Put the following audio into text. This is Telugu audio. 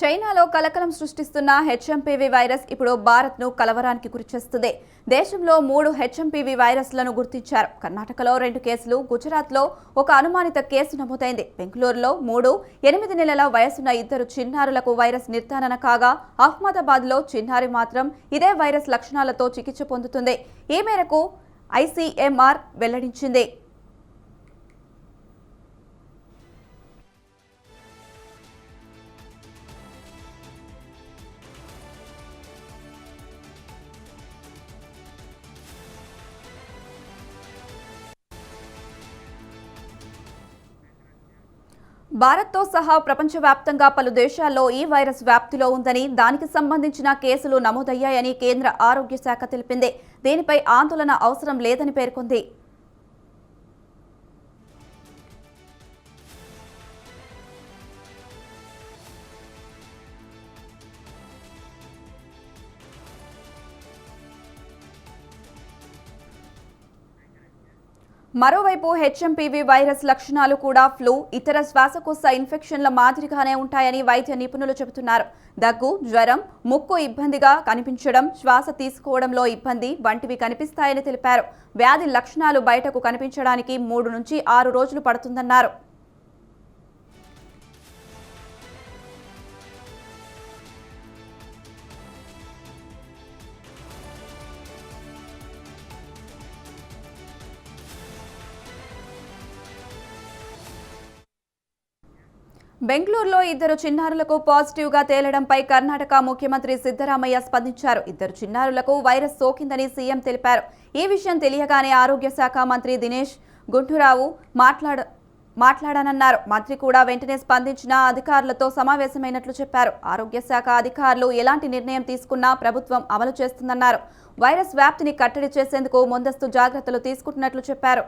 చైనాలో కలకలం సృష్టిస్తున్న హెచ్ఎంపీవీ వైరస్ ఇప్పుడు భారత్ను కలవరానికి గురిచేస్తుంది. దేశంలో 3 హెచ్ఎంపీవీ వైరస్లను గుర్తించారు. కర్ణాటకలో 2 కేసులు, గుజరాత్లో ఒక అనుమానిత కేసు నమోదైంది. బెంగళూరులో 3 8 నెలల వయసున్న 2 చిన్నారులకు వైరస్ నిర్ధారణ కాగా, అహ్మదాబాద్లో చిన్నారి మాత్రం ఇదే వైరస్ లక్షణాలతో చికిత్స పొందుతుంది. ఈ మేరకు ఐసీఎంఆర్ వెల్లడించింది. భారత్తో సహా ప్రపంచవ్యాప్తంగా పలు దేశాల్లో ఈ వైరస్ వ్యాప్తిలో ఉందని, దానికి సంబంధించిన కేసులు నమోదయ్యాయని కేంద్ర ఆరోగ్య శాఖ తెలిపింది. దీనిపై ఆందోళన అవసరం లేదని పేర్కొంది. మరోవైపు హెచ్ఎంపీవీ వైరస్ లక్షణాలు కూడా ఫ్లూ, ఇతర శ్వాసకోశ ఇన్ఫెక్షన్ల మాదిరిగానే ఉంటాయని వైద్య నిపుణులు చెబుతున్నారు. దగ్గు, జ్వరం, ముక్కు ఇబ్బందిగా కనిపించడం, శ్వాస తీసుకోవడంలో ఇబ్బంది వంటివి కనిపిస్తాయని తెలిపారు. వ్యాధి లక్షణాలు బయటకు కనిపించడానికి 3 నుంచి 6 రోజులు పడుతుందన్నారు. బెంగళూరులో 2 చిన్నారులకు పాజిటివ్గా తేలడంపై కర్ణాటక ముఖ్యమంత్రి సిద్ధరామయ్య స్పందించారు. 2 చిన్నారులకు వైరస్ సోకిందని సీఎం తెలిపారు. ఈ విషయం తెలియగానే ఆరోగ్య శాఖ మంత్రి దినేష్ గుండూరావు మాట్లాడానన్నారు. మంత్రి కూడా వెంటనే స్పందించిన అధికారులతో సమావేశమైనట్లు చెప్పారు. ఆరోగ్య శాఖ అధికారులు ఎలాంటి నిర్ణయం తీసుకున్నా ప్రభుత్వం అమలు చేస్తుందన్నారు. వైరస్ వ్యాప్తిని కట్టడి చేసేందుకు ముందస్తు జాగ్రత్తలు తీసుకుంటున్నట్లు చెప్పారు.